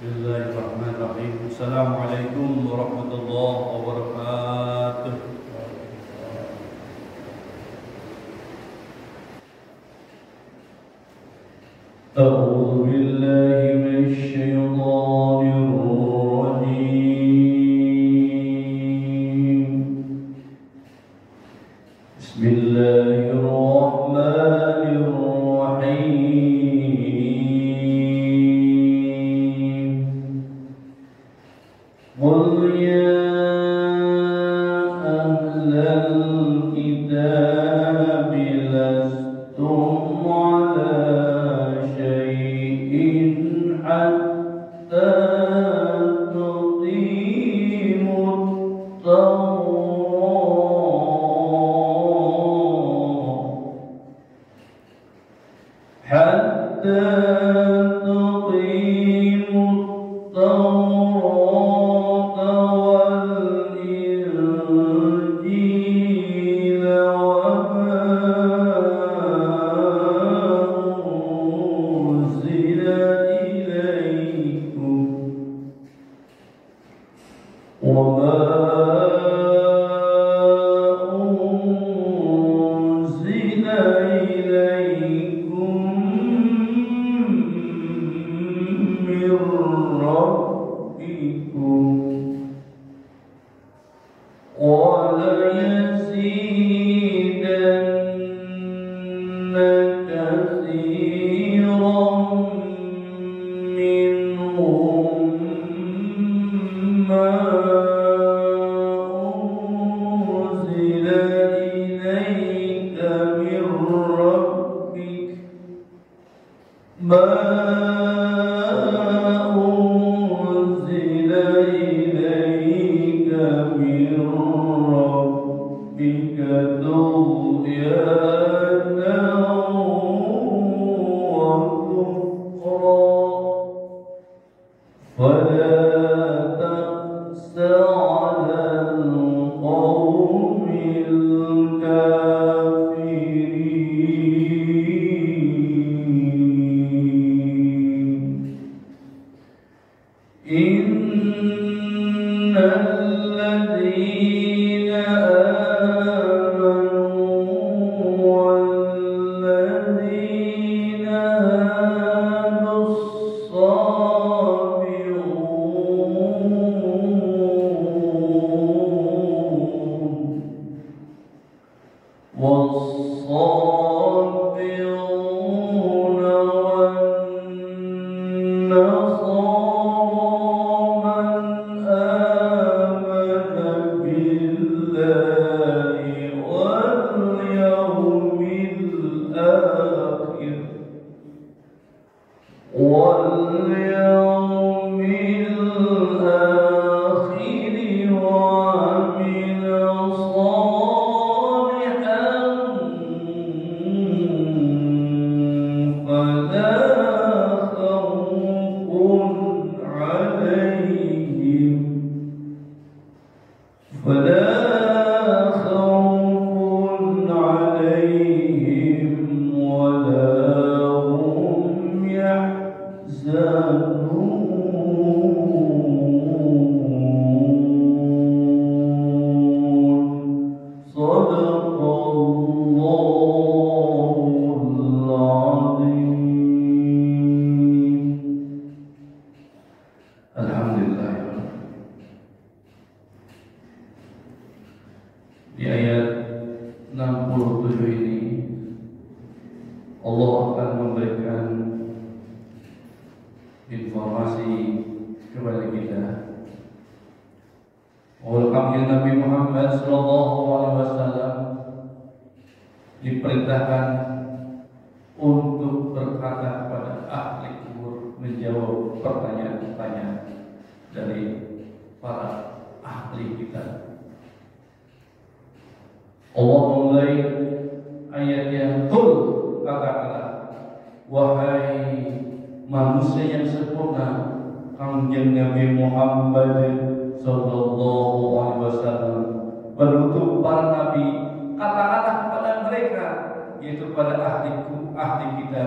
Bismillahirrahmanirrahim. Assalamualaikum warahmatullahi wabarakatuh. A'udzu billahi minasy syaithanir rajim. Bismillahirrahmanirrahim. Qul ya ahlal kitab lastum ala syai'in hatta tuqimut Tawrah hatta tuqimut Tawrah wal Injil wa ma unzila ilaykum wa ma unzila ilaykum min rabbikum wa la yazidanna katsiran minhum ma unzila ilayka min rabbik ma unzila ilayka min rabbika tughyana wa kufra fala ta'sa 'alal qawmil kafirin. Innal ladzina amanu wal ladzina hadu as-sabirun was-sabirun wan-nasara man amana billahi wal yawmil akhir وعمل صالحا فلا خوف عليهم ولا هم يحزنون. صدق الله العظيم. Alhamdulillah. Di ayat 67 ini Allah akan memberikan informasi kepada kita bahwa kami Nabi Muhammad SAW diperintahkan untuk berkata kepada ahli kubur, menjawab pertanyaan-pertanyaan dari para ahli kita. Allah mulai ayatnya, qul, katakanlah wahai manusia yang sempurna, Kanjeng Nabi Muhammad sallallahu alaihi wasallam, penutup para nabi, katakanlah kepada mereka, yaitu kepada ahli kita,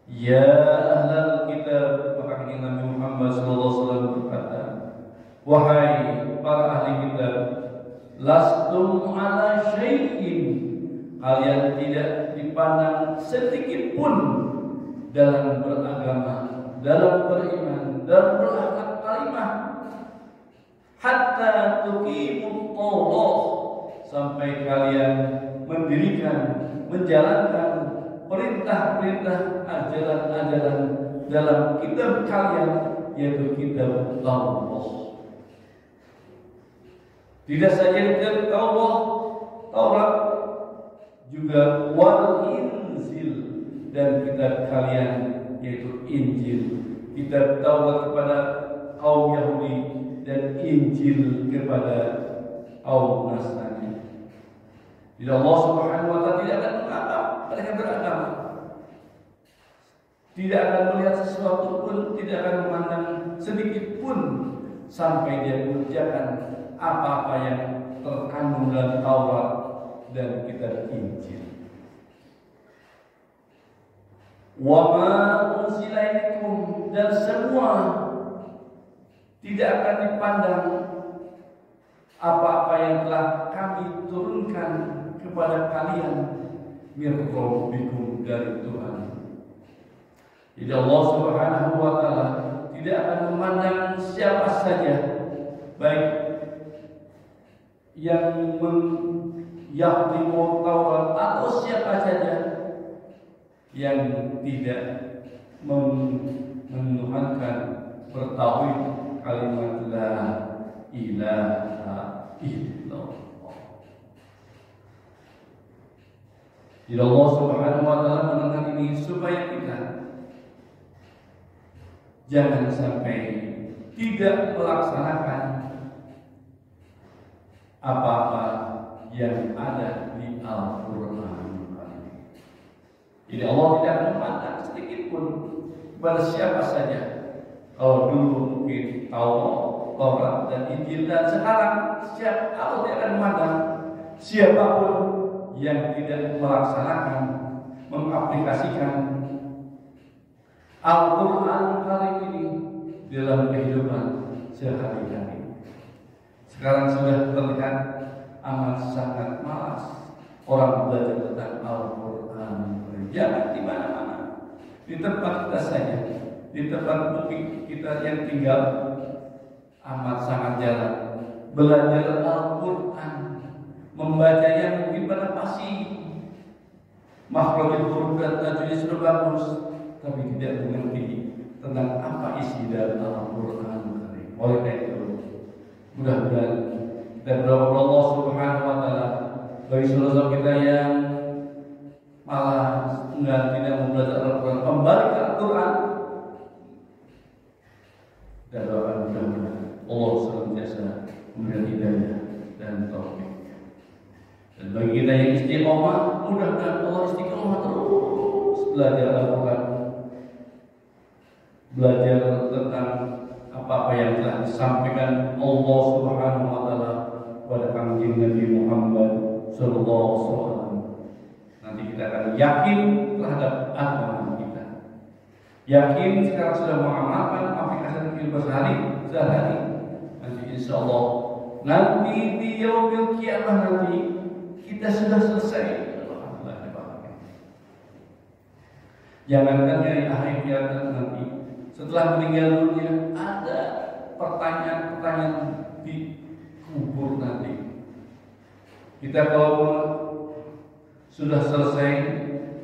ya ahlal kitab, maka Nabi Muhammad Wahai para ahli kitab, lastum ala syai'in, kalian tidak dipandang sedikit pun dalam beragama, dalam beriman, dalam berakhlak karimah, hatta tuqimut taurat, sampai kalian mendirikan, menjalankan perintah-perintah, ajaran-ajaran dalam kitab kalian, yaitu kitab Taurat. Tidak saja kitab Taurat, juga wal Injil, dan kitab kalian yaitu Injil. Kitab Taurat kepada kaum Yahudi dan Injil kepada kaum Nasrani. Jadi Allah Subhanahu wa taala tidak akan menganggap mereka beragama, tidak akan melihat sesuatu pun, tidak akan memandang sedikit pun sampai dia mengerjakan apa-apa yang terkandung dalam Taurat dan kitab Injil. Wa ma unzila ilaikum, dan semua tidak akan dipandang apa-apa yang telah kami turunkan kepada kalian min rabbikum, dari Tuhan. Jadi Allah Subhanahu wa taala tidak akan memandang siapa saja, baik yang menyakhdimu Taurat atau siapa saja yang tidak menuhankan bertauhid kalimat la ilaha illallah. Jadi Allah Subhanahu wa taala menekankan ini supaya kita jangan sampai tidak melaksanakan apa-apa yang ada di Al-Quran. Jadi Allah tidak akan memandang sedikit pun kepada siapa saja. Kalau dulu mungkin Taurat dan Injil, dan sekarang Allah tidak akan memandang siapapun yang tidak melaksanakan, mengaplikasikan Al-Quran Karim ini dalam kehidupan sehari-hari. Sekarang sudah terlihat amat sangat malas orang belajar tentang Al-Quran. Jangan di mana-mana, di tempat kita saja, di tempat bukit kita yang tinggal, amat sangat jarang belajar Al-Quran, membacanya mungkin pada pasti makhrajul huruf dan tajwidnya sudah bagus, tapi tidak mengerti tentang apa isi dalam Al-Quran. Oleh karena itu, mudah-mudahan kita berdoa kepada Allah Subhanahu wa taala bagi saudara kita yang malas dan tidak mau belajar Al-Quran, kembali ke Al-Quran. Dan doakan mudah-mudahan Allah senantiasa memberikan hidayah dan taufik. Dan bagi kita yang istiqomah, mudah-mudahan Allah istiqomah terus belajar Al-Quran, belajar tentang apa-apa yang telah disampaikan Allah Subhanahu wa taala kepada Kanjeng Nabi Muhammad sallallahu alaihi wasallam. Nanti kita akan yakin terhadap agama kita. Yakin sekarang sudah mengamalkan aplikasi kehidupan sehari-hari. Nanti insyaallah nanti di yaumil kiamah nanti kita sudah selesai. Alhamdulillah. Jangankan dari akhir kiamat nanti, setelah meninggal dunia ada pertanyaan-pertanyaan di kubur nanti. Kita kalau sudah selesai,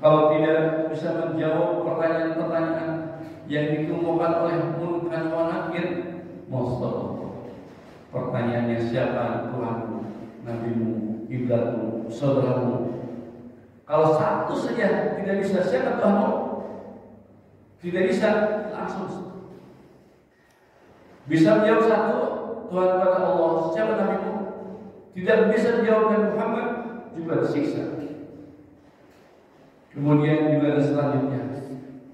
kalau tidak bisa menjawab pertanyaan-pertanyaan yang dikemukakan oleh Munkar wa Nakir, masalah pertanyaannya siapa Tuhanmu, nabimu, iblatmu, saudaramu. Kalau satu saja tidak bisa, siapa Tuhanmu? Tidak bisa langsung. Bisa menjawab satu, Tuhan kata Allah, siapa nabimu? Tidak bisa menjawab Nabi Muhammad, juga disiksa. Kemudian juga ada selanjutnya,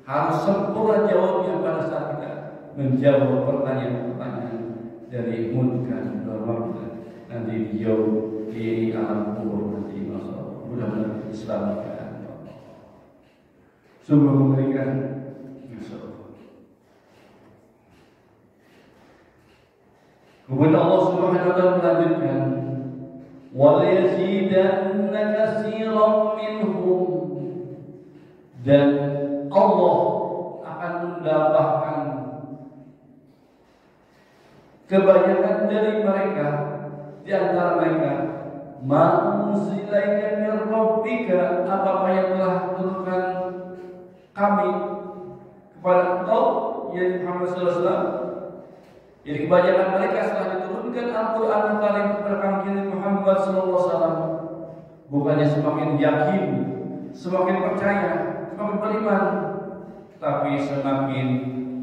harus sempurna jawabnya pada saat kita menjawab pertanyaan-pertanyaan dari Munkar wa Nakir nanti dijawab di alam kubur nanti. Masalah mudah-mudahan diselamatkan. Sungguh mengerikan. Kemudian Allah Subhanahu wa taala melanjutkan, "Wa yazidanna katsiran minhum," dan Allah akan menambahkan kebanyakan dari mereka, di antara mereka, "Ma'unzilaika min rabbika," apa yang telah diturunkan kami kepada engkau, ya Muhammad sallallahu alaihi wasallam. Jadi kebanyakan mereka setelah diturunkan Al-Quran Karim kepada kami Muhammad sallallahu alaihi wasallam, bukannya semakin yakin, semakin percaya, semakin beriman, tapi semakin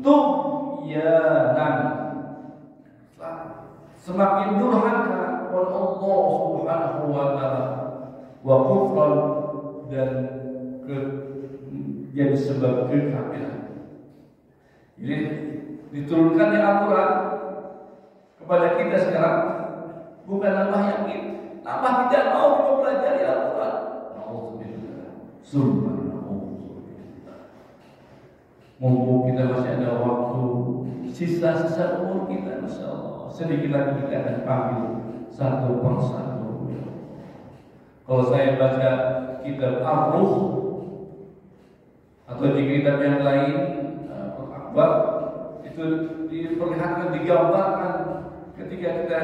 tughyanan, semakin durhaka kepada Allah Subhanahu wa taala, wa kufran, dan jadi sebab kekafiran. Jadi diturunkan di Al-Quran kepada kita sekarang bukan nambah yakin, nambah tidak mau mempelajari Al-Quran. Mumpung kita masih ada waktu, sisa-sisa umur kita, Masya Allah, sedikit lagi kita akan panggil satu persatu. Kalau saya baca kitab Ar-Ruh atau di kitab yang lain, Al-Akbar, itu diperlihatkan, digambarkan ketika kita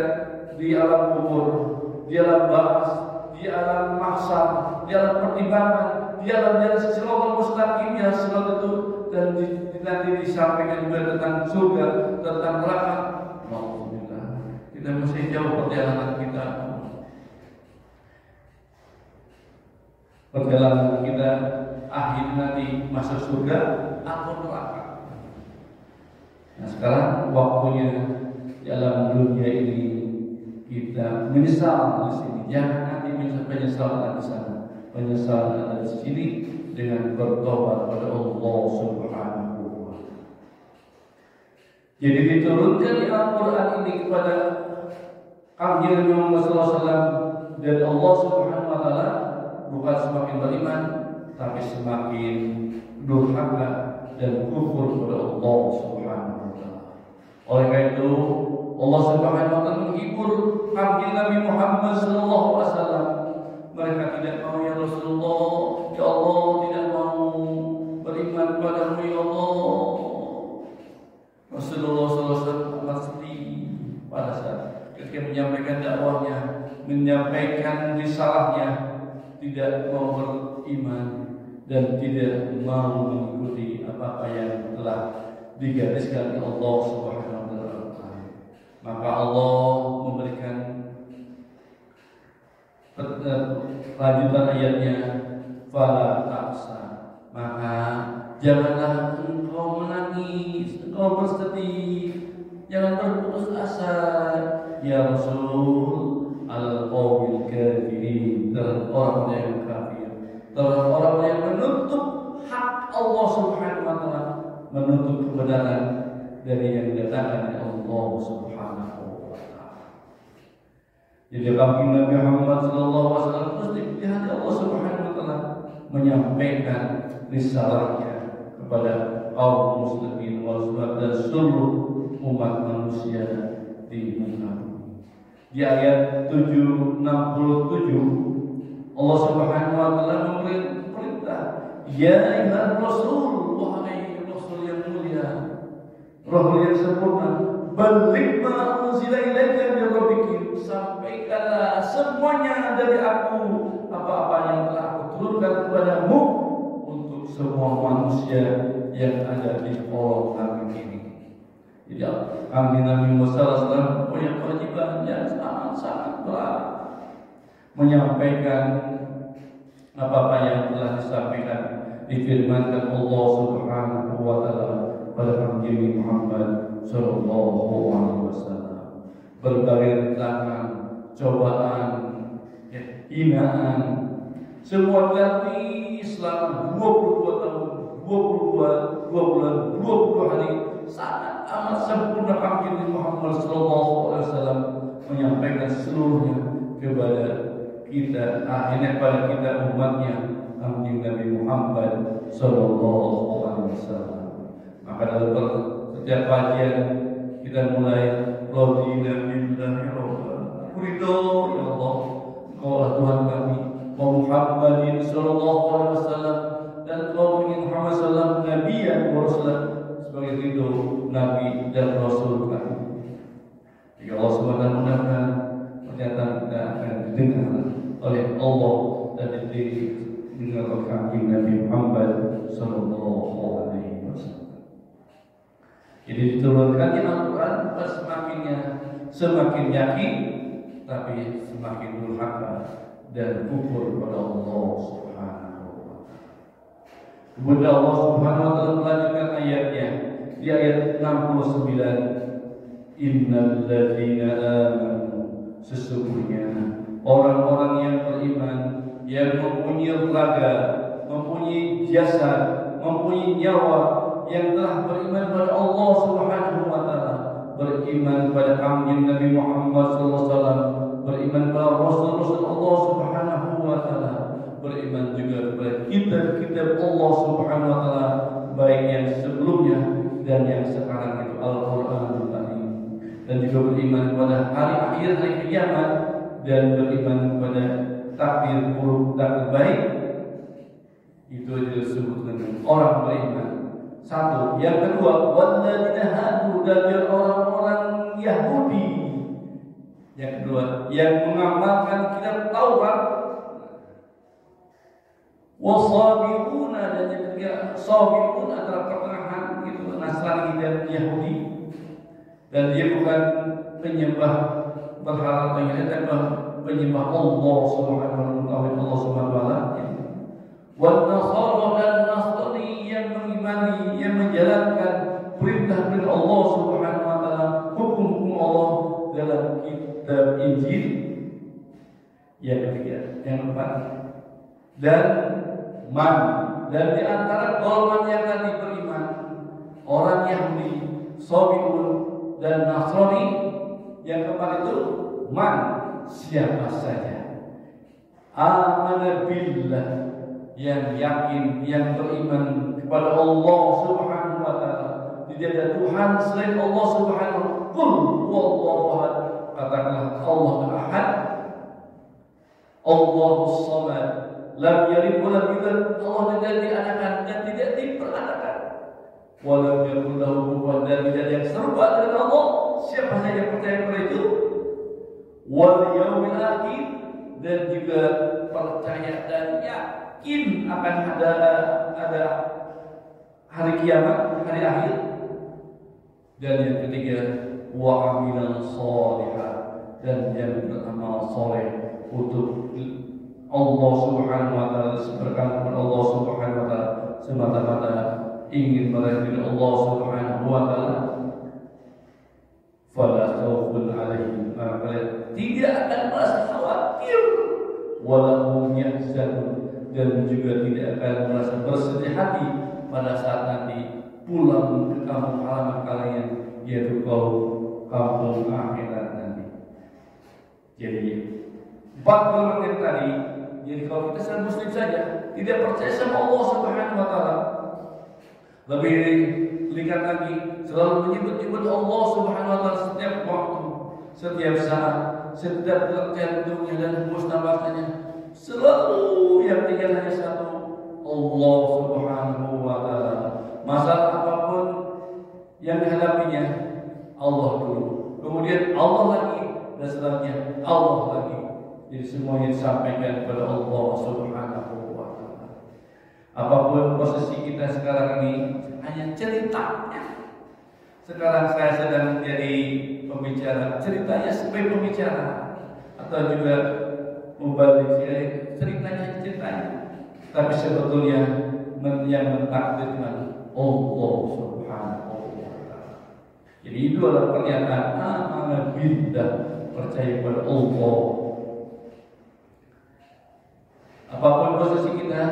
di alam kubur, di alam barzakh, di alam mahsyar, di alam pertimbangan, di alam jalan siratal mustaqim, ya sirat itu, dan nanti disampaikan juga tentang surga, tentang neraka. Alhamdulillah, kita masih jauh perjalanan kita. Perjalanan kita akhir nanti masuk surga atau neraka. Nah, sekarang waktunya dalam dunia ini kita menyesal di sini. Jangan nanti penyesalan di sana, penyesalan ada di sini dengan bertobat pada Allah Subhanahu wa taala. Jadi diturunkan Al-Quran ini kepada kami Nabi Muhammad SAW dari Allah Subhanahu wa taala bukan semakin beriman, tapi semakin durhaka dan kufur kepada Allah Subhanahu wa taala. Oleh karena itu Allah Subhanahu wa taala menghibur kami Nabi Muhammad SAW. Mereka tidak mau, ya Rasulullah, ya Allah, tidak mau beriman padamu, ya Allah. Rasulullah SAW amat sedih pada saat ketika menyampaikan dakwahnya, menyampaikan risalahnya, tidak mau beriman dan tidak mau mengikuti apa-apa yang telah digariskan oleh Allah Subhanahu wa taala. Maka Allah memberikan lanjutan ayatnya, fala ta'sa, maka janganlah engkau menangis, engkau bersedih, jangan berputus asa, ya Rasul, al-qawmil kafirin, terhadap orang yang kafir, terhadap orang yang menutup hak Allah Subhanahu wa taala, menutup kebenaran dari yang didatangkan oleh Allah Subhanahu wa taala. Jadi kami Nabi Muhammad SAW terus dipilih Allah Subhanahu wa taala menyampaikan risalahnya kepada kaum muslimin dan seluruh umat manusia di muka bumi. Di ayat 767 Allah Subhanahu wa taala memberi perintah, ya ayyuhar rasul, wahai rasul yang mulia, rasul yang sempurna, baligh ma unzila ilaika min rabbik, sampaikanlah semuanya dari aku, apa-apa yang telah aku turunkan kepadamu untuk semua manusia yang ada di kolom langit ini. Jadi kami Nabi Musa SAW punya kewajiban yang sangat berat, menyampaikan apa-apa yang telah disampaikan, difirmankan Allah Subhanahu wa taala pada Nabi Muhammad sallallahu alaihi wasallam. Berbagai rintangan, cobaan, hinaan, semua dilalui selama 22 tahun, 22 bulan, 20 hari, sangat amat sempurna kami Muhammad sallallahu alaihi wasallam menyampaikan seluruhnya kepada kita, akhirnya pada kita umatnya Nabi Muhammad sallallahu alaihi wasallam. Maka dalam setiap kajian kita mulai radina billahi rabban. Ridho ya Allah, Engkau Tuhan kami, wa Muhammadin sallallahu alaihi wasallam, dan Engkau ingin Muhammad sallallahu nabiyan wa rasulan, sebagai ridho nabi dan rasul kami. Ya Allah subhanahu wa ta'ala, pernyataan kita akan didengar oleh Allah dan didengar oleh kami Nabi Muhammad sallallahu alaihi wasallam. Jadi diturunkannya Al-Quran semakin yakin, tapi semakin durhaka dan kufur kepada Allah Subhanahu wa taala. Kemudian Allah Subhanahu wa taala melanjutkan ayatnya di ayat 69, innal ladzina amanu, sesungguhnya orang-orang yang beriman, yang mempunyai raga, mempunyai jasad, mempunyai nyawa, yang telah beriman kepada Allah Subhanahu wa taala, beriman pada kanjeng Nabi Muhammad sallallahu alaihi wasallam, beriman kepada Rasul-Rasul Allah Subhanahu wa taala, beriman juga kepada kitab-kitab Allah Subhanahu wa taala, baik yang sebelumnya dan yang sekarang itu Al-Qur'anul Karim, dan juga beriman kepada hari akhir, hari kiamat, dan beriman kepada takdir buruk dan baik. Itu disebut dengan orang beriman. Satu, yang kedua, walladzina hadu, dan orang-orang Yahudi. Yang kedua, yang mengamalkan kitab Taurat. Wasabiquna, dan yang ketiga, sabiqun adalah pertengahan itu Nasrani dan Yahudi. Dan dia bukan penyembah berhala tapi penyembah Allah Subhanahu wa taala, Allah Subhanahu wa taala. Wan Nasara, dan Nasrani yang mengimani, yang menjalankan perintah-perintah Allah Subhanahu wa taala, hukum-hukum Allah dalam kitab Injil. Yang ketiga, yang keempat, dan dan di antara golongan yang tadi beriman, orang Yahudi, Sabiun dan Nasrani, yang keempat itu siapa saja amana billah, yang yakin, yang beriman kepada Allah Subhanahu wa taala, tidak ada Tuhan selain Allah Subhanahu. Qul huwallahu ahad, katakanlah Allah ahad, Allahus samad, lam yalid wa lam yulad, Allah tidak diadakan dan tidak diperanakan, wa lam yakul lahu kufuwan, dan tidak ada yang serupa dengan Allah. Siapa saja yang percaya kepada itu, wal yaumil akhir, dan juga percaya dan yakin akan ada hari kiamat, hari akhir. Dan yang ketiga, wa amilan shalihah, dan yang beramal soleh untuk Allah Subhanahu wa taala, berkat kepada Allah Subhanahu wa taala, semata-mata ingin meraih Allah Subhanahu wa taala. Fala khaufun alaihim, maka tidak akan merasa khawatir, wala hum yahzanun, dan juga tidak akan merasa bersedih hati pada saat nanti pulang ke kampung halaman kalian, yaitu kampung akhirat nanti. Jadi 4 golongan yang tadi. Jadi kalau kita seorang muslim saja tidak percaya sama Allah Subhanahu wa taala, lebih lihat lagi, selalu menyebut-nyebut Allah Subhanahu wa taala setiap waktu, setiap saat, setiap jantungnya dan hembus nafasnya, selalu yang tinggal hanya satu, Allah Subhanahu wa taala. Masalah apapun yang dihadapinya, Allah dulu, kemudian Allah lagi, dan selanjutnya Allah lagi. Jadi semuanya disampaikan kepada Allah Subhanahu wa taala. Apapun posisi kita sekarang ini, hanya ceritanya. Sekarang saya sedang menjadi pembicara, ceritanya sebagai pembicara, atau juga membalik ceritanya. Tapi sebetulnya yang mentakdirkan Allah Subhanahu wa taala. Jadi itu adalah pernyataan amanah billah, percaya kepada Allah. Apapun posisi kita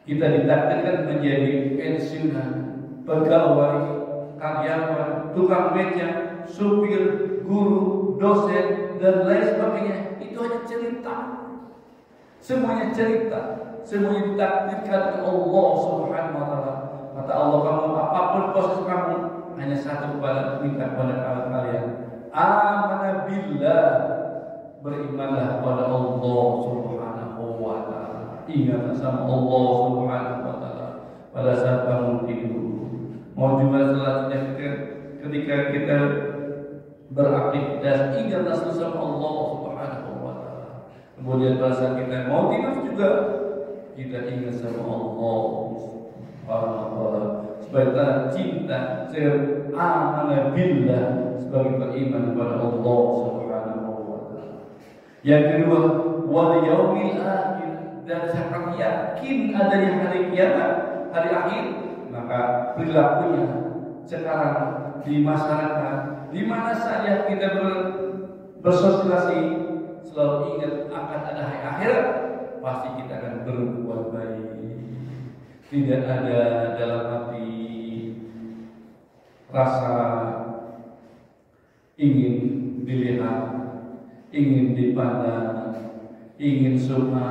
ditakdirkan menjadi pensiunan, pegawai, karyawan, tukang beca, supir, guru, dosen, dan lain sebagainya. Itu hanya cerita. Semuanya cerita. Semuanya ditakdirkan oleh Allah Subhanahu wa taala. Kata Allah, kamu apapun posisi kamu, hanya ingat sama Allah Subhanahu wa taala pada saat bangun tidur. Mau juga selanjutnya ketika kita beraktivitas ingatlah sama Allah Subhanahu wa taala. Kemudian pada saat kita mau tidur juga kita ingat sama Allah Subhanahu wa taala. Sebagai cinta, amanah billah, sebagai beriman kepada Allah Subhanahu wa taala. Yang kedua, wal yaumil akhir, dan sangat yakin adanya hari kiamat, hari akhir, maka perilakunya sekarang di masyarakat, di mana saja kita bersosialisasi, selalu ingat akan ada hari akhirat, pasti kita akan berbuat baik. Tidak ada dalam hati rasa ingin dilihat, ingin dipandang, ingin suka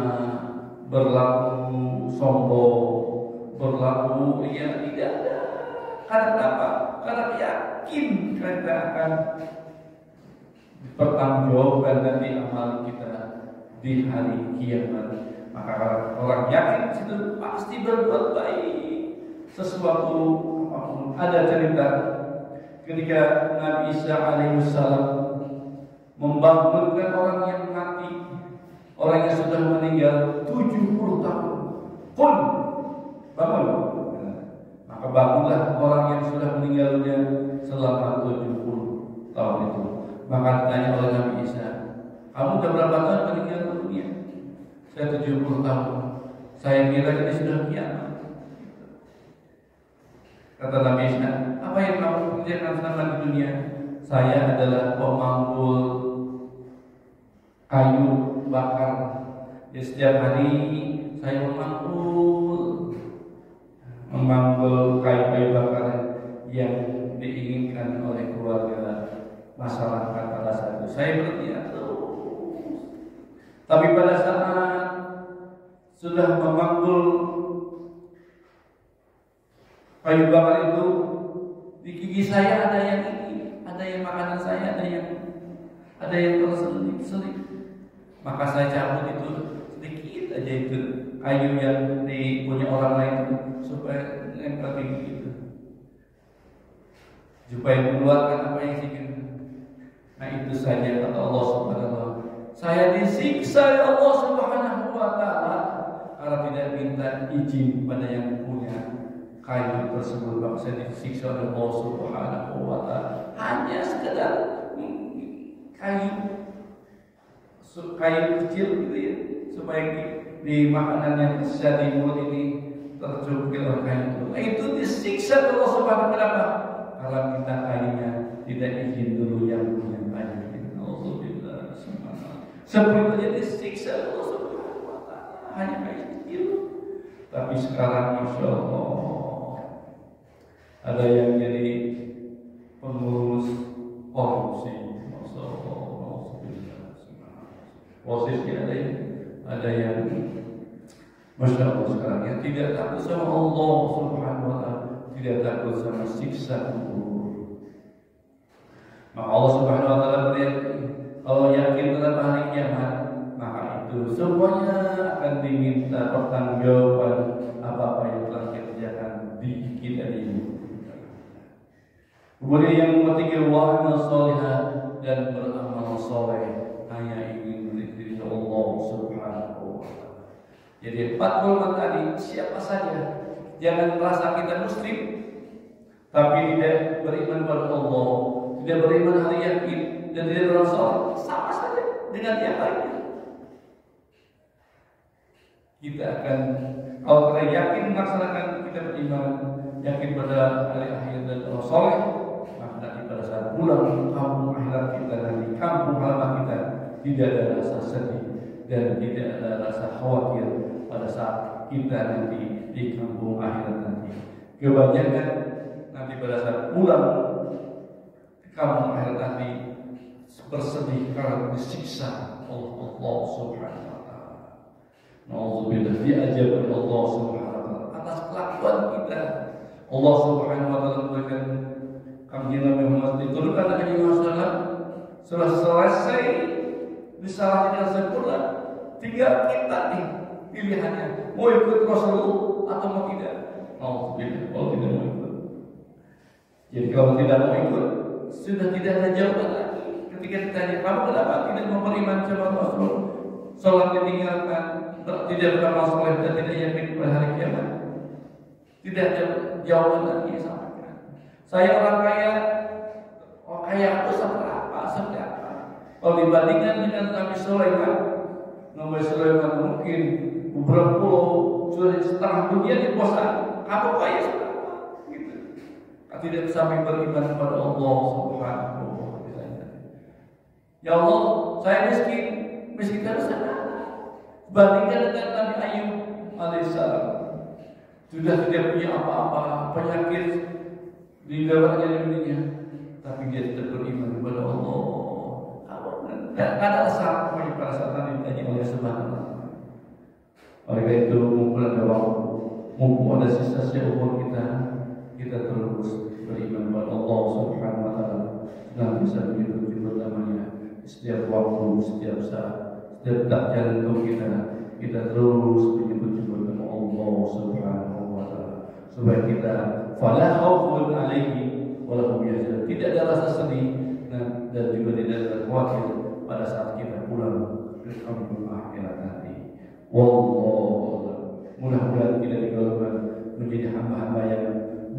berlaku sombong, berlaku ria, tidak ada. Karena apa? Karena yakin kita akan dipertanggungjawabkan nanti amal kita di hari kiamat. Maka orang yakin itu pasti berbuat baik. Sesuatu apapun. Ada cerita ketika Nabi Isa alaihissalam membangunkan orang yang mati, orang yang sudah meninggal 70 tahun. Qul, bangun. Maka bangunlah orang yang sudah meninggalnya selama 70 tahun itu. Maka ditanya oleh Nabi Isa, kamu sudah berapa tahun meninggal dunia? Saya 70 tahun. Saya kira ini sudah kiamat. Kata Nabi Isa, apa yang kamu kerjakan selama di dunia? Saya adalah pemanggul kayu bakar. Jadi setiap hari saya memanggul kayu bakar yang diinginkan oleh keluarga masyarakat pada saat itu. Saya berniat terus. Tapi pada saat sudah memanggul kayu bakar itu, di gigi saya ada yang ini, ada yang makanan saya, ada yang terselip. Maka saya cabut itu sedikit aja itu kayu yang punya orang lain itu, supaya nempel begitu, supaya mengeluarkan apa yang sedikit. Nah itu saja kata Allah Subhanahu wa taala. Saya disiksa oleh Allah Subhanahu wa taala karena tidak minta izin pada yang punya kayu tersebut. Maka saya disiksa oleh Allah Subhanahu wa taala hanya sekedar kayu kecil gitu ya, supaya di makanan yang bisa di mulut ini tercukil oleh kayu itu. Nah, itu disiksa oleh Allah Subhanahu wa taala kalau kita kayunya tidak izin dulu yang punya kayu. Alhamdulillah, sebelum terjadi siksa Allah Subhanahu wa taala hanya kayu kecil. Tapi sekarang Masya Allah ada yang jadi pengurus korupsi. Masya Allah, posisi ada yang Masya Allah sekarang yang tidak takut sama Allah Subhanahu wa taala, tidak takut sama siksa kubur. Maka Allah Subhanahu wa taala berkata, kalau yakin terhadap hari kiamat, maka itu semuanya akan diminta pertanggungjawaban apa-apa yang telah kita kerjakan di kita ini. Kemudian yang ketiga, wa'amal sholihah, dan beramal soleh hanya ingin diri Allah Subhanahu wa taala. Jadi 4 golongan tadi siapa saja, jangan merasa kita muslim tapi tidak beriman kepada Allah, tidak beriman hari yakin, dan tidak beramal soleh, sama saja dengan yang lainnya. Kita akan, kalau kita yakin melaksanakan, kita beriman, yakin pada hari akhir dan beramal soleh, maka nanti pada saat pulang kampung akhirat kita, nanti kampung halaman kita, tidak ada rasa sedih dan tidak ada rasa khawatir pada saat kita nanti di kampung akhirat nanti. Kebanyakan nanti pada saat pulang ke kampung akhirat nanti bersedih karena disiksa oleh Allah Subhanahu wa taala. Nauzubillah, diajar oleh Allah Subhanahu wa taala atas kelakuan kita. Allah Subhanahu wa taala memberikan kami Nabi Muhammad diturunkan Nabi Muhammad setelah selesai disalah dengan sempurna, tinggal kita nih pilihannya, mau ikut Rasul atau mau tidak. Kalau tidak mau ikut. Jadi kalau tidak mau ikut, sudah tidak ada jawaban lagi. Ketika ditanya, kamu kenapa tidak mau beriman sama Rasul? Sholat ditinggalkan, tidak beramal soleh dan tidak yakin pada hari kiamat. Tidak ada jawaban lagi yang sampaikan. Saya orang kaya, kaya itu seperti apa? Seperti apa? Kalau dibandingkan dengan Nabi Sulaiman mungkin beberapa pulau sudah setengah dunia dikuasai. Kamu kaya seperti apa? Gitu. Tidak sampai beriman kepada Allah Subhanahu wa Ta'ala. Ya Allah, saya miskin dari sana. Bandingkan dengan Nabi Ayub alaihissalam, sudah tidak punya apa-apa, penyakit di dalamnya dunia, tapi dia tetap beriman kepada Allah. Tidak ada alasan pada saat Nabi ditanya oleh Subhanahu. Oleh karena itu, mumpung ada waktu, mumpung ada sisa umur kita terus beriman kepada Allah Subhanahu wa Ta'ala. Dan bisa menyebut namanya setiap waktu, setiap saat, setiap tak jantung kita terus menyebut nama Allah Subhanahu wa Ta'ala, supaya kita fala khaufun alaihim wa lahum yahzanun, tidak ada rasa sedih dan juga tidak ada khawatir pada saat kita pulang ke kampung akhirat nanti. Wallahu, mudah-mudahan kita digolongkan menjadi hamba-hamba yang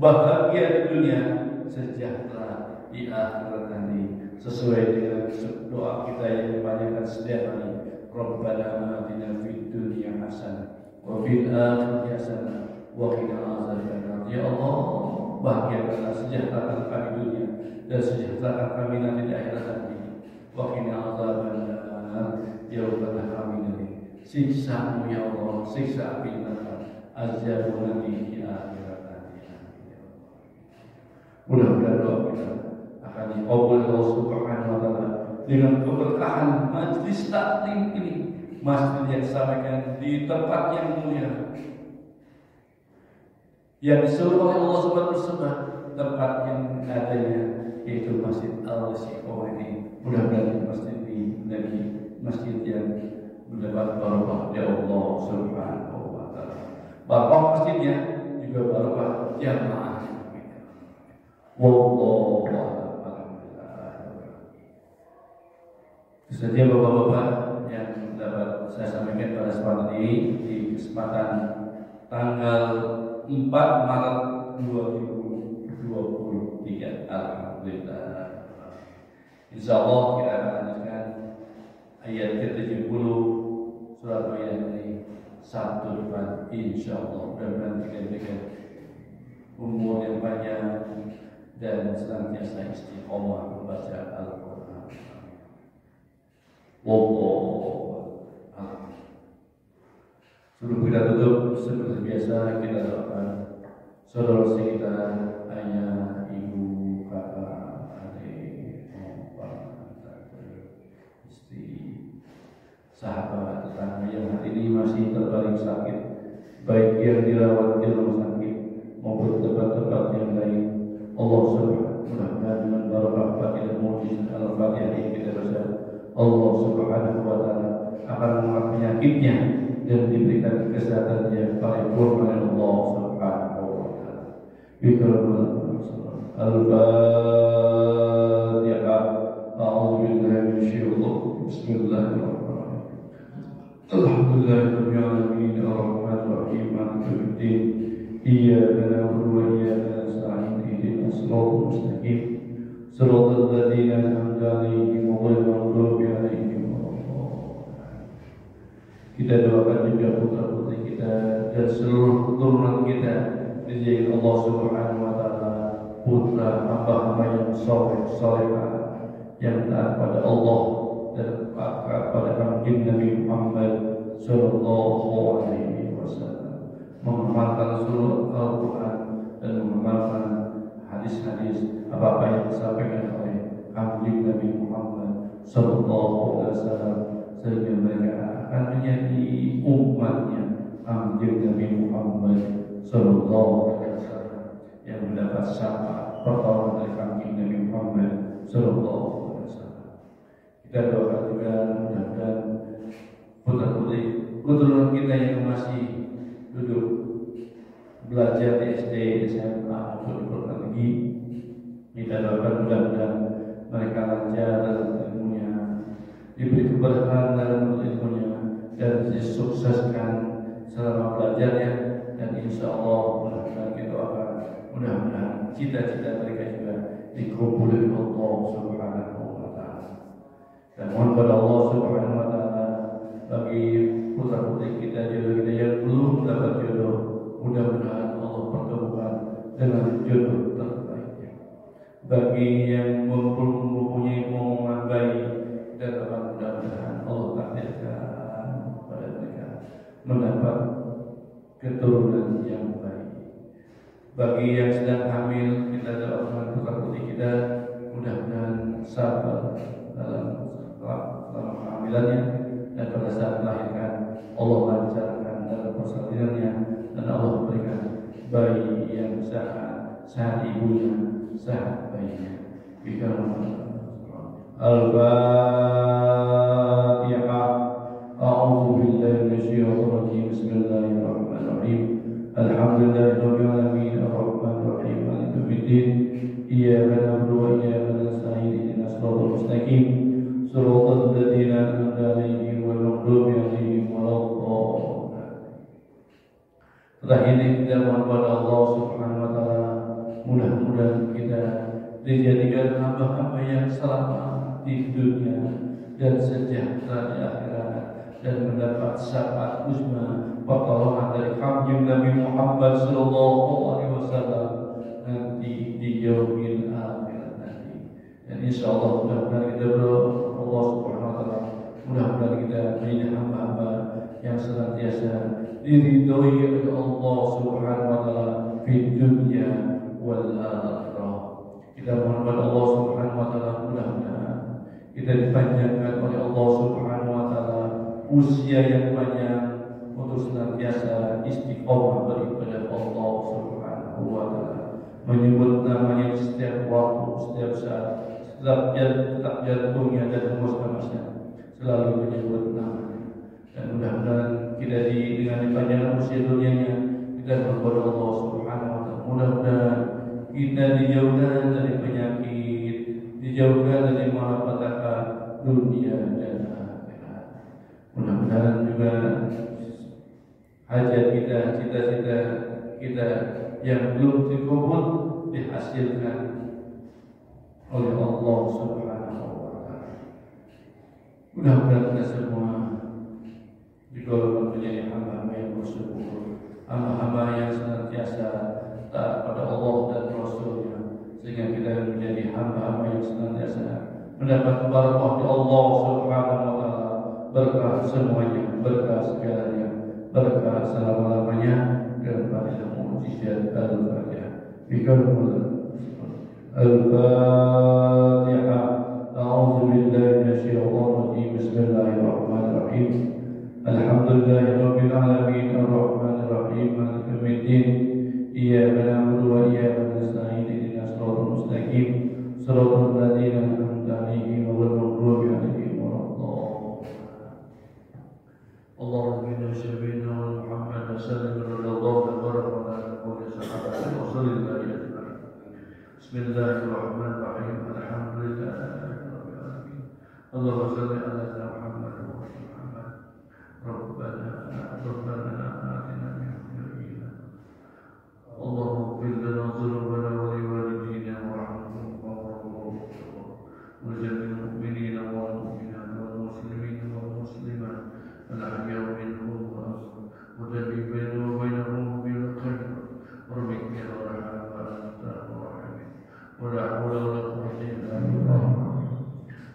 bahagia di dunia, sejahtera di akhirat nanti, sesuai dengan doa kita yang dipanjatkan setiap hari. Rabbana atina fid dunya hasanah wa fil akhirati hasanah wa qina azabannar. Ya Allah, bahagiakanlah, sejahterakan kami di dunia dan sejahterakan kami nanti di akhirat nanti. Wa qina azabannar. Jauhkanlah kami dari siksa-Mu ya Allah, siksa api neraka, azab nanti di akhirat nanti. Mudah-mudahan doa kita akan dikabul Allah Subhanahu wa Ta'ala dengan keberkahan majlis taklim ini, masjid yang disampaikan di tempat yang mulia, yang disuruh oleh Allah Subhanahu wa Ta'ala, tempat yang adanya yaitu Masjid Al-Istiqomah ini. Mudah-mudahan masjid ini menjadi masjid yang mendapat barokah dari Allah Subhanahu wa Ta'ala. Barokah masjidnya juga barokah jamaahnya. Wallahu a'lam. Itu saja bapak-bapak yang dapat saya sampaikan pada kesempatan ini, di kesempatan tanggal 4 Maret 2023. Alhamdulillah. Insya Allah kita akan lanjutkan ayat ke-70 surat Ma'idah ini satu depan. Insya Allah mudah-mudahan kita diberikan umur yang panjang dan senantiasa istiqomah membaca Al-Quran. Sebelum kita tutup, seperti biasa kita doakan saudara kita, ayah, ibu, kakak, adik, bapak, istri, sahabat, tetangga yang hari ini masih terbaring sakit, baik yang dirawat di rumah sakit maupun tempat-tempat yang lain. Allah Subhanahu mudah-mudahan dengan barokah Fatihah mujizat Al-Fatihah yang kita baca, Allah Subhanahu wa Ta'ala akan mengangkat penyakitnya dan diberikan kesehatan yang paripurna oleh Allah Subhanahu wa Ta'ala. Al-Fatihah. A'udzubillahi minasyaitonir rajim. Bismillahirrahmanirrahim. Alhamdulillahirabbil alamin arrahmanir rahim maliki yaumiddin. Iyyaka na'budu wa iyyaka nasta'in ihdinas siratal mustaqim. Siratal ladzina an'amta 'alaihim ghairil maghdubi 'alaihim waladdallin. Kita doakan juga putra-putri kita dan seluruh keturunan kita dijadikan Allah Subhanahu wa Ta'ala putra hamba-hamba yang saleh-salehah, yang taat pada Allah dan pada Nabi Muhammad sallallahu alaihi wasallam, mengamalkan seluruh Al-Quran dan mengamalkan hadis-hadis apa yang disampaikan oleh Nabi Muhammad sallallahu alaihi wasallam, sehingga mereka akan menjadi umatnya Nabi Muhammad sallallahu alaihi wasallam yang mendapat syafaat pertolongan dari Nabi Muhammad sallallahu alaihi wasallam. Kita doakan juga mudah-mudahan putra-putri keturunan kita yang masih duduk belajar di SD, SMA maupun di perguruan tinggi, kita doakan mudah-mudahan mereka lancar dalam ilmunya, diberi keberkahan dalam ilmunya, dan disukseskan selama belajarnya. Dan insya Allah mudah-mudahan kita doakan mudah-mudahan cita-cita mereka juga dikabulkan Allah Subhanahu wa Ta'ala. Dan mohon pada Allah Subhanahu wa Ta'ala bagi putra-putri kita, jodoh kita yang belum dapat jodoh, mudah-mudahan Allah pertemukan dengan jodoh terbaiknya. Bagi yang belum mempunyai momongan baik, dan mudah-mudahan Allah takdirkan pada mereka mendapat keturunan yang baik. Bagi yang sedang hamil, kita doakan putra-putri kita mudah-mudahan sabar dalam kehamilannya, dan pada saat melahirkan Allah lancarkan dalam persalinannya, dan Allah berikan bayi yang sehat ibunya, sehat bayinya. Al-Fatihah. A'udzu billahi minasyaitonir rajim. Bismillahirrahmanirrahim. Alhamdulillahirabbil alamin arrahmanir rahim maliki yaumiddin. Iyyaka na'budu wa iyyaka nasta'in ihdinas siratal mustaqim siratal ladzina an'amta 'alaihim ghairil maghdubi 'alaihim waladdallin. Setelah ini kita mohon pada Allah Subhanahu wa Ta'ala, mudah-mudahan kita dijadikan hamba-hamba yang selamat di dunia dan sejahtera di akhirat, dan mendapat syafaat uzma pertolongan dari Kanjeng Nabi Muhammad sallallahu alaihi wasallam nanti di yaumil akhirat nanti. Dan insyaallah mudah-mudahan kita berdoa Allah Subhanahu wa Ta'ala, mudah-mudahan kita menjadi hamba-hamba yang senantiasa diridhoi oleh Allah Subhanahu wa Ta'ala di dunia wal akhirah. Kita mohon kepada Allah Subhanahu wa Ta'ala, mudah-mudahan kita dipanjangkan oleh Allah Subhanahu wa Ta'ala usia yang panjang untuk senantiasa istiqomah beribadah Allah Subhanahu wa Ta'ala, menyebut namanya setiap waktu, setiap saat, setiap jantungnya dan hembus-hembusnya selalu menyebut namanya. Dan mudah-mudahan kita dengan dipanjangkan usia dunianya, kita berdoa Allah Subhanahu wa Ta'ala, mudah-mudahan kita dijauhkan dari penyakit, dijauhkan dari malapetaka dunia dan akhirat. Mudah-mudahan juga hajat kita, cita-cita kita yang belum dikabul dihasilkan oleh Allah Subhanahu wa Ta'ala. Mudah-mudahan kita semua digolongkan menjadi hamba-hamba yang bersyukur, hamba-hamba yang senantiasa taat pada Allah dan Rasulnya, sehingga kita menjadi hamba-hamba yang senantiasa mendapat barakah di Allah Subhanahu wa Ta'ala, berkah semuanya, berkah segalanya, berkah selama-lamanya, dan pada mukjizat Al-Fatihah. Al-Fatihah. A'udzu billahi minasyaitonir rajim. Bismillahirrahmanirrahim. Alhamdulillahirabbil alamin arrahmanir rahim maliki yaumiddin. Iyyaka na'budu wa iyyaka nasta'in ihdinas siratal mustaqim siratal ladzina an'amta 'alaihim ghairil maghdubi 'alaihim waladdallin. Allahumma shalli ala Muhammad wa sallim radhiyallahu anhu wa sahabati wa sallallahu. Bismillahirrahmanirrahim. Alhamdulillahirabbil alamin. Allahumma shalli ala Muhammad wa Muhammad. Rabbana atina min ladunka Allahumma ighfir lana dhunubana wa liwalidayna warhamhum wa jami'il mu'minina wal mu'minat wal muslimina wal muslimat al-ahya'i minhum wa tabi bainahum bil khair warhamna wa la hawla wa la quwwata illa billah.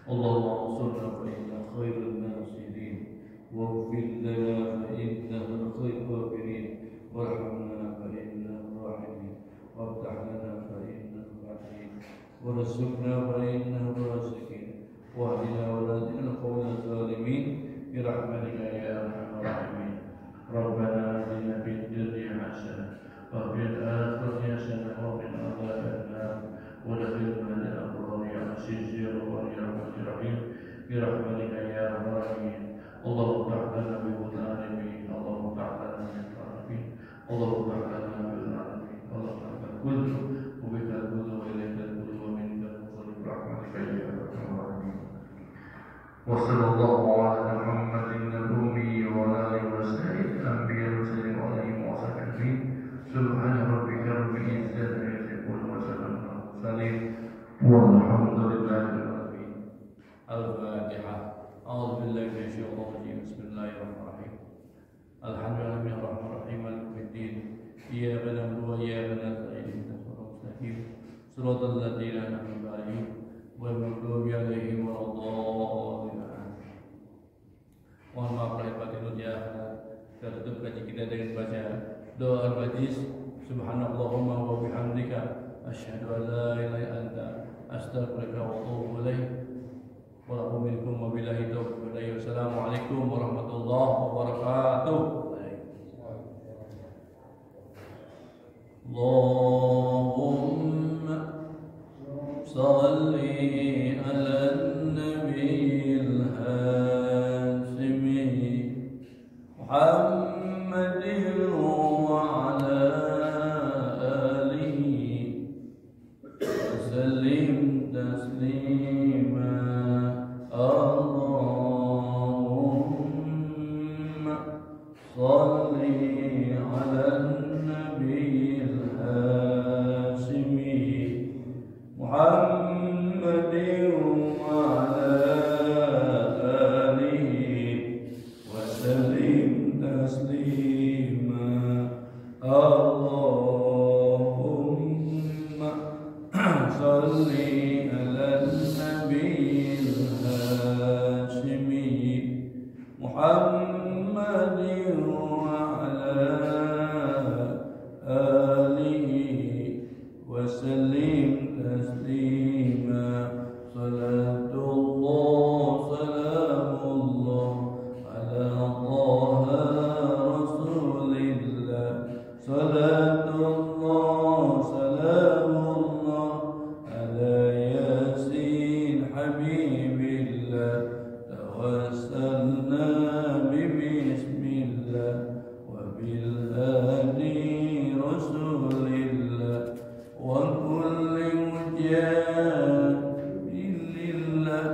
Allahumma ansurna fa inna khairan nasirin waghfir lana fa innaka khairul ghafirin warhamna fa innaka rahim waftah lana fa innaka rahim warzuqna fa innaka raziqin wahdina wa la ilaha illa zalimin birahmatika ya arhamar rahimin. Rabbana atina fid dunya hasanah wa fil akhirati hasanah wa qina adzaban nar wa adkhilna al-abrar ya aziz ya rahman ya rahim birahmatika ya arhamar rahimin. Allahumma iftah lana bi وصلى الله على محمد النبي وعلى آله وصحبه الأنبياء والمرسلين وعليهم وصحبه أجمعين سبحان ربك رب العزة عما يصفون وسلام على المرسلين والحمد لله رب العالمين. الفاتحة. أعوذ بالله من الشيطان الرجيم. بسم الله الرحمن الرحيم. الحمد لله رب العالمين مالك يوم الدين. إياك نعبد وإياك نستعين اهدنا الصراط المستقيم صراط الذين أنعمت عليهم غير المغضوب عليهم ولا الضالين. Mohon maaf lahir batin ya. Kita tutup kaji kita dengan baca doa al-majlis. Subhanallahumma wa bihamdika asyhadu an la ilaha illa anta astaghfiruka wa atubu ilaik. Wa lakum minkum wa billahi taufiq. Wassalamualaikum warahmatullahi wabarakatuh. Allahumma salli ala nabiyil hasimi Muhammadin wa ala alihi wa sallim taslima. Allahumma salli ala nabiyil hasimi Muhammadin wa ala alihi wa sallim taslima. Allahumma salli ala nabiyil hasimi Muhammadin wa ala alihi wa sallim taslima. Salatullah salamullah ala taha rasulillah. Salatullah salamullah ala yasin habibillah. Tawassalna bismillah wa bil hadi rasulillah wa kulli mujahidin lillah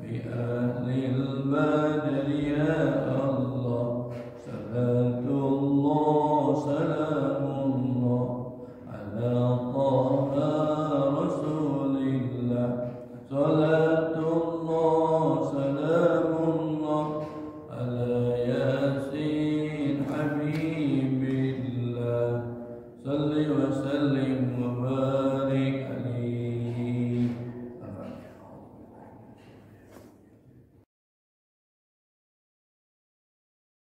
bi ahlil badri ya Allah. Salatullah salamullah ala taha rasulillah. Salatullah salamullah